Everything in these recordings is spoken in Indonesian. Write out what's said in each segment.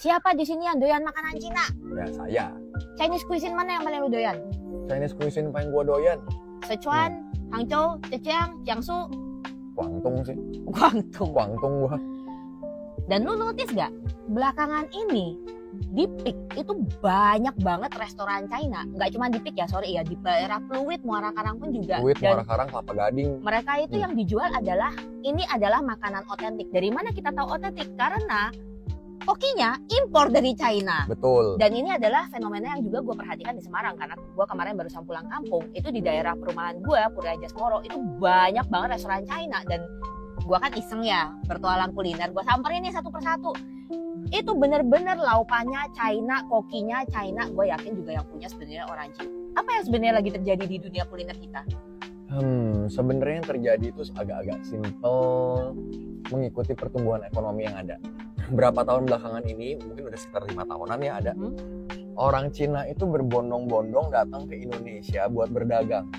Siapa di sini yang doyan makanan Cina? Ya saya. Chinese cuisine mana yang paling lu doyan? Chinese cuisine paling gua doyan. Sichuan, Hangzhou, Zhejiang, Jiangsu, Guangdong sih. Guangdong. Gua. Dan lu notice gak? Belakangan ini di Peak itu banyak banget restoran China. Nggak cuma di Peak ya, sorry ya, di daerah Pluit, Muara Karang pun juga. Pluit, Dan Muara Karang, Kelapa Gading. mereka itu yang dijual adalah makanan otentik. Dari mana kita tahu otentik? Karena kokinya impor dari China. Betul. Dan ini adalah fenomena yang juga gue perhatikan di Semarang. Karena gue kemarin barusan pulang kampung. Itu di daerah perumahan gue, Pura Jasmoro, itu banyak banget restoran China. Dan gue kan iseng ya, bertualang kuliner. Gue samperin nih satu persatu. Itu bener-bener laupannya China, kokinya China. Gue yakin juga yang punya sebenarnya orang Cina. Apa yang sebenarnya lagi terjadi di dunia kuliner kita? Sebenarnya yang terjadi itu agak-agak simple, mengikuti pertumbuhan ekonomi yang ada. Berapa tahun belakangan ini, mungkin udah sekitar 5 tahunan ya ada. Orang Cina itu berbondong-bondong datang ke Indonesia buat berdagang.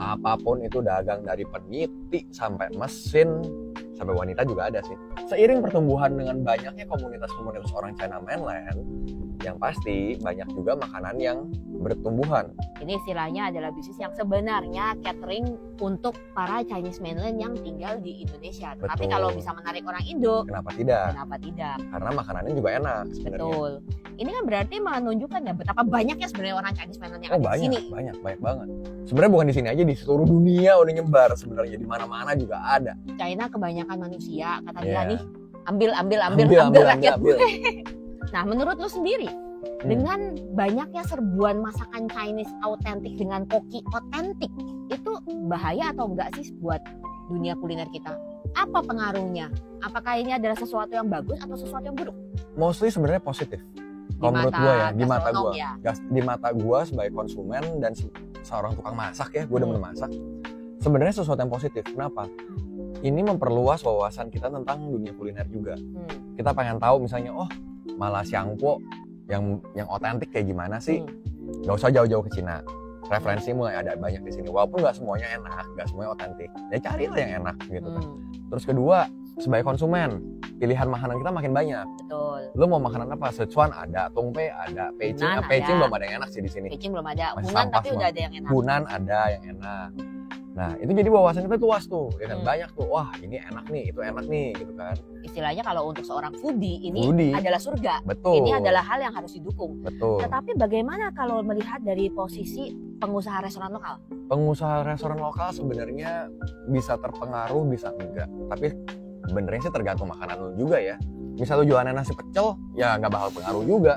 Apapun itu, dagang dari peniti sampai mesin, sampai wanita juga ada sih. Seiring pertumbuhan dengan banyaknya komunitas-komunitas orang China mainland, yang pasti banyak juga makanan yang bertumbuhan. Ini istilahnya adalah bisnis yang sebenarnya catering untuk para Chinese mainland yang tinggal di Indonesia. Tapi kalau bisa menarik orang Indo, kenapa tidak? Kenapa tidak? Karena makanannya juga enak sebenarnya. Betul. Ini kan berarti menunjukkan ya betapa banyaknya sebenarnya orang Chinese mainland yang ada di sini. Banyak banget. Sebenarnya bukan di sini aja, di seluruh dunia udah nyebar sebenarnya, di mana-mana juga ada. China kebanyakan manusia, kata dia Yeah. nih, ambil rakyat. Nah, menurut lu sendiri, dengan banyaknya serbuan masakan Chinese autentik dengan koki otentik, itu bahaya atau enggak sih buat dunia kuliner kita? Apa pengaruhnya? Apakah ini adalah sesuatu yang bagus atau sesuatu yang buruk? Mostly sebenarnya positif. Kalau menurut gue ya, di mata gue sebagai konsumen dan seorang tukang masak ya, gue demen masak. Sebenarnya sesuatu yang positif. Kenapa? Ini memperluas wawasan kita tentang dunia kuliner juga. Kita pengen tahu misalnya, oh malah Xiangpo yang otentik kayak gimana sih? Gak usah jauh-jauh ke Cina. Referensi mulai ada banyak di sini. Walaupun nggak semuanya enak, nggak semuanya otentik. Ya carilah yang enak gitu kan. Terus kedua, sebagai konsumen, pilihan makanan kita makin banyak. Betul. Lu mau makanan apa? Sichuan ada, Tongpei ada, Beijing belum ada yang enak sih di sini. Beijing belum ada. Masih Hunan tapi semua. udah ada yang enak. Hunan ada yang enak. Nah, itu jadi wawasan kita luas tuh, ya kan? Banyak tuh. Wah, ini enak nih, itu enak nih, gitu kan. Istilahnya kalau untuk seorang foodie, ini Foodie adalah surga. Betul. Ini adalah hal yang harus didukung. Betul. Tetapi bagaimana kalau melihat dari posisi pengusaha restoran lokal? Pengusaha restoran lokal sebenarnya bisa terpengaruh, bisa enggak. Tapi sebenarnya sih tergantung makanan lu juga ya. Misal lu jualan nasi pecel, ya nggak bakal pengaruh juga.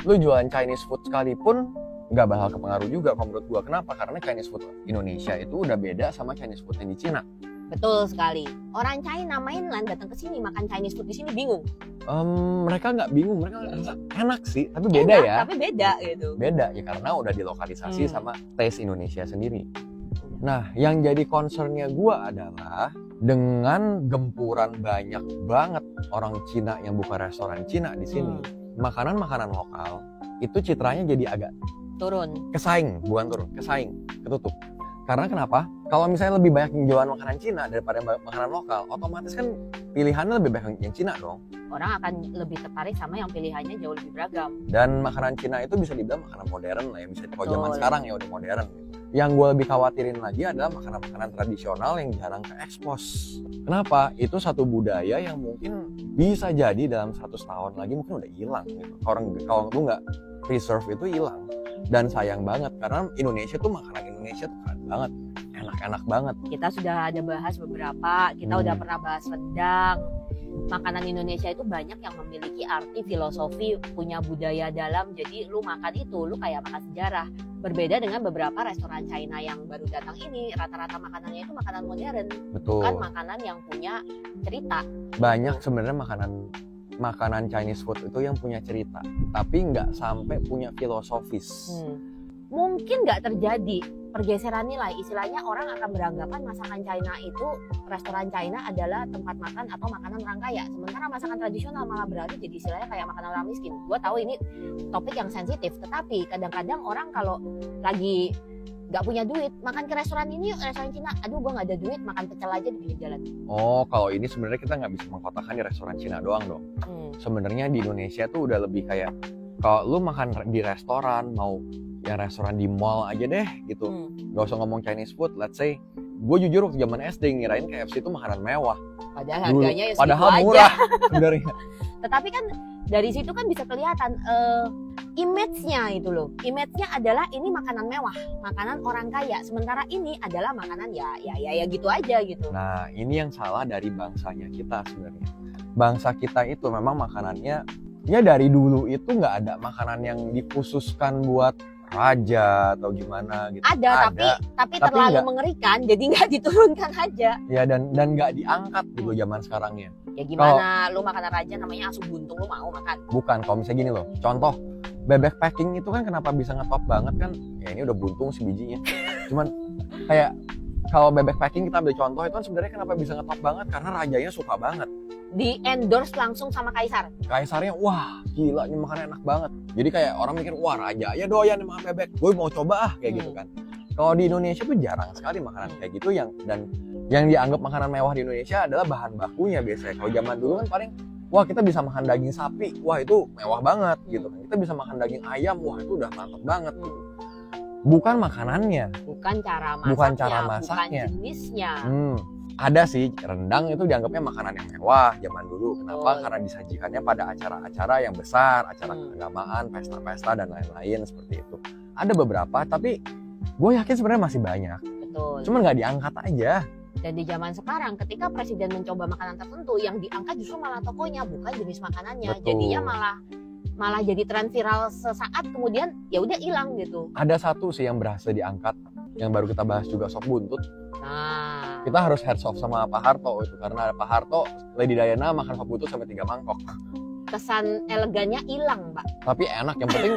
Lu jualan Chinese food sekalipun, nggak bakal kepengaruh juga kalau menurut gua. Kenapa? Karena Chinese food Indonesia itu udah beda sama Chinese food yang di Cina. Betul sekali. Orang China mainland datang ke sini makan Chinese food di sini bingung. Mereka nggak bingung, mereka enak sih, tapi beda ya. Tapi beda gitu. Beda ya karena udah dilokalisasi sama taste Indonesia sendiri. Nah, yang jadi concernnya gua adalah dengan gempuran banyak banget orang Cina yang buka restoran Cina di sini, makanan-makanan lokal itu citranya jadi agak kesaing, ketutup. Karena kenapa? Kalau misalnya lebih banyak yang jualan makanan Cina daripada makanan lokal, otomatis kan pilihannya lebih banyak yang Cina dong. Orang akan lebih tertarik sama yang pilihannya jauh lebih beragam. Dan makanan Cina itu bisa dibilang makanan modern lah ya, bisa kalau zaman sekarang ya udah modern. Yang gue lebih khawatirin lagi adalah makanan-makanan tradisional yang jarang ke ekspos. Kenapa? Itu satu budaya yang mungkin bisa jadi dalam 100 tahun lagi mungkin udah hilang gitu. Kalau lu nggak preserve itu hilang. Dan sayang banget karena Indonesia tuh makanan Indonesia tuh keren banget, enak-enak banget. Kita sudah ada bahas beberapa, kita udah pernah bahas rendang. Makanan Indonesia itu banyak yang memiliki arti filosofi, punya budaya dalam. Jadi lu makan itu, lu kayak makan sejarah. Berbeda dengan beberapa restoran China yang baru datang ini, rata-rata makanannya itu makanan modern. Betul. Bukan makanan yang punya cerita. Banyak sebenarnya makanan Chinese food itu yang punya cerita, tapi nggak sampai punya filosofis. Mungkin nggak terjadi pergeseran nilai, istilahnya orang akan beranggapan masakan China itu, restoran China adalah tempat makan atau makanan orang kaya, sementara masakan tradisional malah beralih jadi istilahnya kayak makanan orang miskin. Gue tahu ini topik yang sensitif, tetapi kadang-kadang orang kalau lagi nggak punya duit, makan ke restoran ini yuk, restoran Cina. Aduh, gue nggak ada duit, makan pecel aja di pinggir jalan. Oh, kalau ini sebenarnya kita nggak bisa mengkotakkan di restoran Cina doang dong. Sebenarnya di Indonesia tuh udah lebih kayak kalau lu makan di restoran, mau ya restoran di mall aja deh gitu. Gak usah ngomong Chinese food, let's say. Gue jujur waktu zaman SD ngirain KFC itu makanan mewah. Padahal harganya ya segitu padahal aja. Murah sebenarnya. Tetapi kan dari situ kan bisa kelihatan image-nya itu loh. Image-nya adalah ini makanan mewah, makanan orang kaya. Sementara ini adalah makanan ya gitu aja gitu. Nah, ini yang salah dari bangsanya kita sebenarnya. Bangsa kita itu memang makanannya ya dari dulu itu nggak ada makanan yang dikhususkan buat raja atau gimana gitu. Ada. tapi terlalu enggak mengerikan, jadi nggak diturunkan aja. Ya dan nggak diangkat gitu zaman sekarangnya. Ya gimana, lu makanan raja namanya asu buntung, lu mau makan? Bukan, kalau misalnya gini loh, contoh bebek packing itu kan kenapa bisa ngetop banget kan? Ya ini udah buntung sih bijinya. Cuman kayak kalau bebek packing kita ambil contoh itu kan sebenarnya kenapa bisa ngetop banget? Karena rajanya suka banget. Di endorse langsung sama kaisar. Kaisarnya, wah gila ini makannya enak banget. Jadi kayak orang mikir, wah raja ya doyan makan bebek, gue mau coba kayak gitu kan. Kalau di Indonesia tuh jarang sekali makanan kayak gitu yang dianggap makanan mewah di Indonesia adalah bahan bakunya biasanya. Kalau zaman dulu kan paling, wah kita bisa makan daging sapi, wah itu mewah banget gitu kan. Kita bisa makan daging ayam, wah itu udah mantap banget gitu. Bukan makanannya, bukan cara masaknya, bukan jenisnya. Ada sih, rendang itu dianggapnya makanan yang mewah zaman dulu. Kenapa? Karena disajikannya pada acara-acara yang besar, acara keagamaan, pesta-pesta dan lain-lain seperti itu. Ada beberapa, tapi gue yakin sebenarnya masih banyak. Betul. Cuman nggak diangkat aja. Dan di zaman sekarang, ketika presiden mencoba makanan tertentu, yang diangkat justru malah tokonya, bukan jenis makanannya. Betul. Jadinya malah jadi tren viral sesaat, kemudian ya udah hilang gitu. Ada satu sih yang berhasil diangkat, yang baru kita bahas juga, sop buntut. Nah, kita harus heads off sama Pak Harto itu, karena Pak Harto, Lady Diana makan sop buntut sampai 3 mangkok. Kesan elegannya hilang, Pak. Tapi enak, yang penting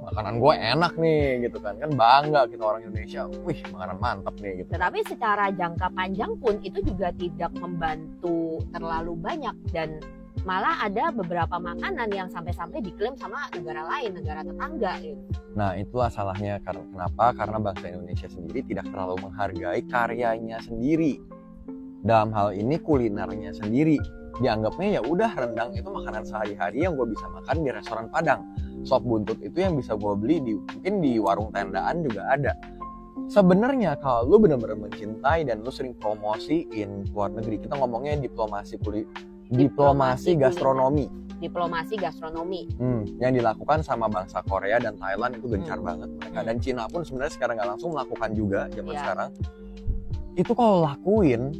makanan gue enak nih gitu kan bangga kita orang Indonesia, wih makanan mantap nih gitu. Tetapi secara jangka panjang pun itu juga tidak membantu terlalu banyak, dan malah ada beberapa makanan yang sampai-sampai diklaim sama negara lain, negara tetangga gitu. Nah itulah salahnya. Kenapa? Karena bangsa Indonesia sendiri tidak terlalu menghargai karyanya sendiri. Dalam hal ini kulinernya sendiri. Dianggapnya ya udah rendang itu makanan sehari-hari yang gue bisa makan di restoran Padang. Sop buntut itu yang bisa gue beli mungkin di warung tendaan juga ada. Sebenarnya kalau lu benar-benar mencintai dan lu sering promosiin luar negeri, kita ngomongnya diplomasi gastronomi. Diplomasi gastronomi. Yang dilakukan sama bangsa Korea dan Thailand itu gencar banget mereka. Dan Cina pun sebenarnya sekarang nggak langsung melakukan juga zaman sekarang. Itu kalau lakuin,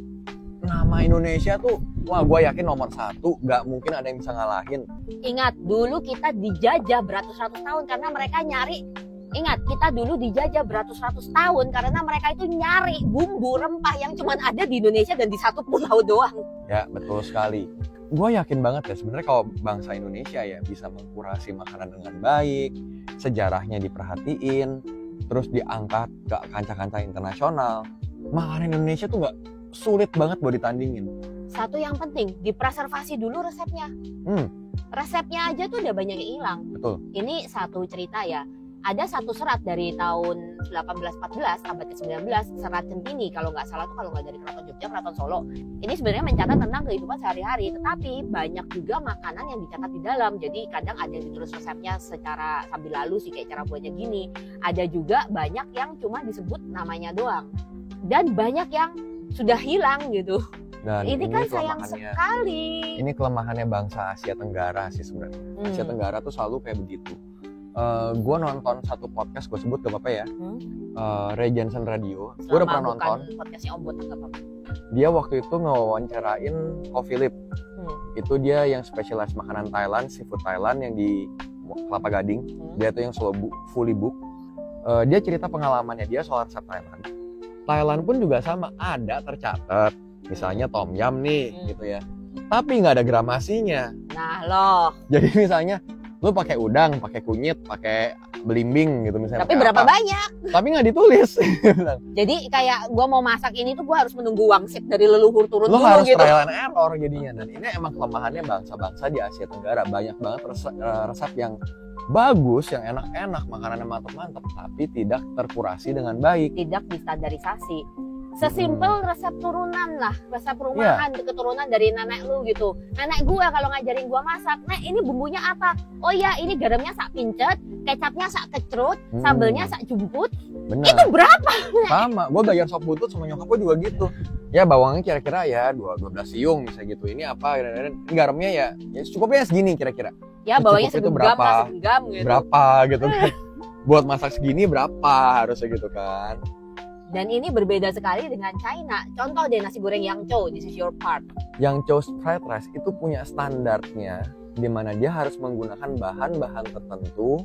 nama Indonesia tuh, wah gue yakin nomor 1, nggak mungkin ada yang bisa ngalahin. Ingat, dulu kita dijajah beratus-ratus tahun karena mereka nyari. Ingat, kita dulu dijajah beratus-ratus tahun karena mereka itu nyari bumbu rempah yang cuma ada di Indonesia dan di satu pulau doang. Ya, betul sekali. Gue yakin banget ya sebenarnya kalau bangsa Indonesia ya bisa mengkurasi makanan dengan baik, sejarahnya diperhatiin, terus diangkat ke kancah-kancah internasional. Makanan Indonesia tuh nggak sulit banget buat ditandingin. Satu yang penting, dipreservasi dulu resepnya. Resepnya aja tuh udah banyak yang hilang. Betul. Ini satu cerita ya. Ada satu serat dari tahun 1814, abad ke-19, serat Centini kalau nggak salah tuh, kalau nggak dari Keraton Jogja, Keraton Solo. Ini sebenarnya mencatat tentang kehidupan sehari-hari, tetapi banyak juga makanan yang dicatat di dalam. Jadi kadang ada yang ditulis resepnya secara sambil lalu sih, kayak cara buatnya gini. Ada juga banyak yang cuma disebut namanya doang. Dan banyak yang sudah hilang gitu. Dan ini kan sayang sekali. Ini kelemahannya bangsa Asia Tenggara sih sebenarnya. Asia Tenggara tuh selalu kayak begitu. Gue nonton satu podcast, gue sebut gak apa-apa ya, Ray Jensen Radio. Gue udah pernah nonton. Podcastnya Om Botak, gak apa-apa. Dia waktu itu ngewawancarain Ko Philip. Itu dia yang spesialis makanan Thailand, seafood Thailand yang di Kelapa Gading. Dia tuh yang fully book. Dia cerita pengalamannya dia soal resep Thailand. Thailand pun juga sama, ada tercatat. Misalnya tom yum nih, gitu ya. Tapi nggak ada gramasinya. Nah loh. Jadi misalnya lu pakai udang, pakai kunyit, pakai belimbing gitu misalnya. Tapi berapa banyak? Tapi nggak ditulis. Jadi kayak gue mau masak ini tuh gue harus menunggu wangsit dari leluhur turun lu dulu harus gitu. trial and error jadinya. Dan ini emang kelemahannya bangsa-bangsa di Asia Tenggara. Banyak banget resep yang bagus, yang enak-enak, makanannya mantep-mantep, tapi tidak terkurasi dengan baik. Tidak distandarisasi. Sesimpel resep turunan lah, resep rumahan, keturunan dari nenek lu gitu. Nenek gua kalau ngajarin gua masak, "Nek, ini bumbunya apa?" "Oh ya, ini garamnya sak pincet, kecapnya sak kecrut, sambelnya sak jumput." Bener. Itu berapa? Sama, gue belajar sop buntut sama nyokap gue juga gitu. Ya bawangnya kira-kira ya 12 siung misalnya gitu. Ini apa? Ini garamnya ya cukupnya segini kira-kira. Ya bawangnya segenggam lah, segenggam gitu. Berapa gitu kan. Buat masak segini berapa harusnya gitu kan. Dan ini berbeda sekali dengan China. Contoh deh nasi goreng Yangzhou, this is your part. Yangzhou fried rice itu punya standarnya, di mana dia harus menggunakan bahan-bahan tertentu,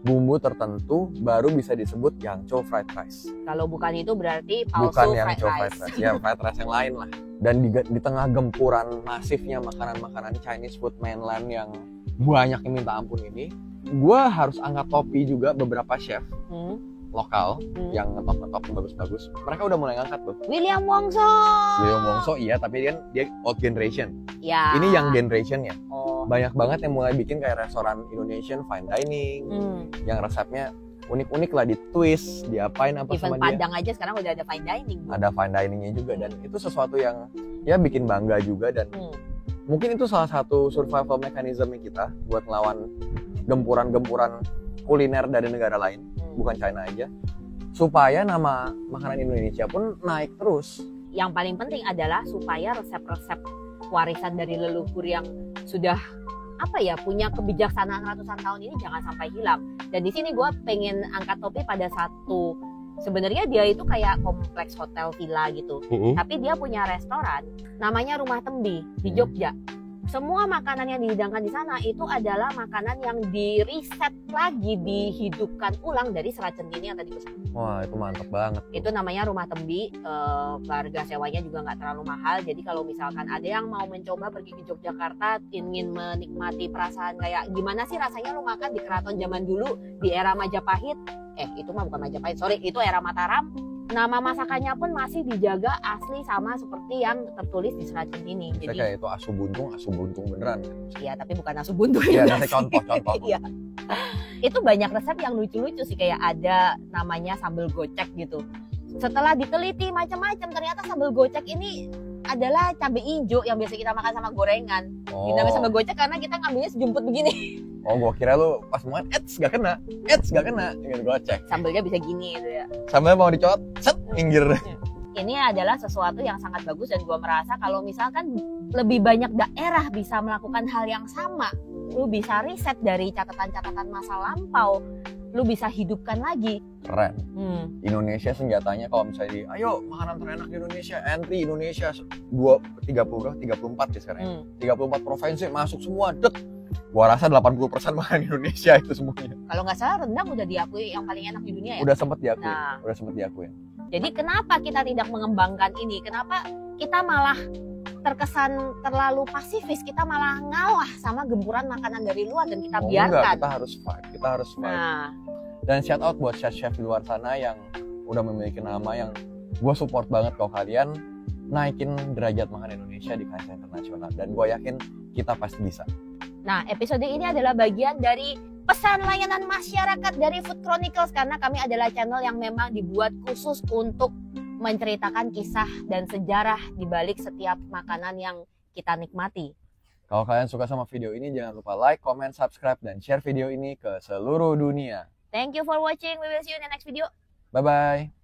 bumbu tertentu, baru bisa disebut Yangzhou fried rice. Kalau bukan itu berarti palsu bukan fried Yangzhou rice. fried rice, ya fried rice yang lain lah. Dan di tengah gempuran masifnya makanan-makanan Chinese food mainland yang banyak yang minta ampun ini, gue harus angkat topi juga beberapa chef lokal yang ngetop bagus-bagus. Mereka udah mulai ngangkat tuh. William Wongso Iya, tapi dia old generation. ya. Ini young generation ya. Oh. Banyak banget yang mulai bikin kayak restoran Indonesian fine dining, yang resepnya unik-unik lah, di twist, diapain apa Even sama dia. Padang aja sekarang udah ada fine dining. Ada fine diningnya juga, dan itu sesuatu yang ya bikin bangga juga, dan mungkin itu salah satu survival mechanism kita buat ngelawan gempuran-gempuran kuliner dari negara lain, bukan China aja, supaya nama makanan Indonesia pun naik terus. Yang paling penting adalah supaya resep-resep warisan dari leluhur yang sudah punya kebijaksanaan ratusan tahun ini jangan sampai hilang. Dan di sini gue pengen angkat topi pada satu, sebenarnya dia itu kayak kompleks hotel villa gitu, tapi dia punya restoran namanya Rumah Tembi di Jogja. Semua makanan yang dihidangkan di sana itu adalah makanan yang di-reset lagi, dihidupkan ulang dari serat centini yang tadi gue sebut. Wah, itu mantap banget. Itu namanya Rumah Tembi. Harga sewanya juga nggak terlalu mahal. Jadi kalau misalkan ada yang mau mencoba pergi ke Yogyakarta, ingin menikmati perasaan kayak gimana sih rasanya lu makan di keraton zaman dulu di era Majapahit. Itu mah bukan Majapahit, sorry, itu era Mataram. Nama masakannya pun masih dijaga asli sama seperti yang tertulis di serat centini. Jadi kayak itu asu buntung beneran. Iya, tapi bukan asu buntung. Iya, nanti contoh. Iya. Itu banyak resep yang lucu-lucu sih, kayak ada namanya sambal gocek gitu. Setelah diteliti macam-macam, ternyata sambal gocek ini adalah cabai hijau yang biasa kita makan sama gorengan. Namanya sambal gocek karena kita ngambilnya sejumput begini. Oh, gua kira lu pas makan, gak kena, gitu gocek. Sambelnya bisa gini gitu ya. Sambelnya mau dicot, set, minggir. Ini adalah sesuatu yang sangat bagus, dan gua merasa kalau misalkan lebih banyak daerah bisa melakukan hal yang sama, lu bisa riset dari catatan-catatan masa lampau, lu bisa hidupkan lagi. Keren. Indonesia senjatanya kalau misalnya ayo makanan terenak di Indonesia, entry Indonesia 34 ya sekarang. 34 provinsi masuk semua, gua rasa 80% makanan Indonesia itu semuanya. Kalau nggak salah rendang udah diakui yang paling enak di dunia ya. Udah sempet diakui. Jadi kenapa kita tidak mengembangkan ini? Kenapa kita malah terkesan terlalu pasifis? Kita malah ngalah sama gempuran makanan dari luar dan kita biarkan. Enggak, kita harus fight. Nah. Dan shout out buat chef-chef di luar sana yang udah memiliki nama, yang gue support banget kalau kalian naikin derajat makanan Indonesia di kancah internasional, dan gue yakin kita pasti bisa. Nah, episode ini adalah bagian dari pesan layanan masyarakat dari Food Chronicles, karena kami adalah channel yang memang dibuat khusus untuk menceritakan kisah dan sejarah di balik setiap makanan yang kita nikmati. Kalau kalian suka sama video ini, jangan lupa like, comment, subscribe, dan share video ini ke seluruh dunia. Thank you for watching. We will see you in the next video. Bye-bye.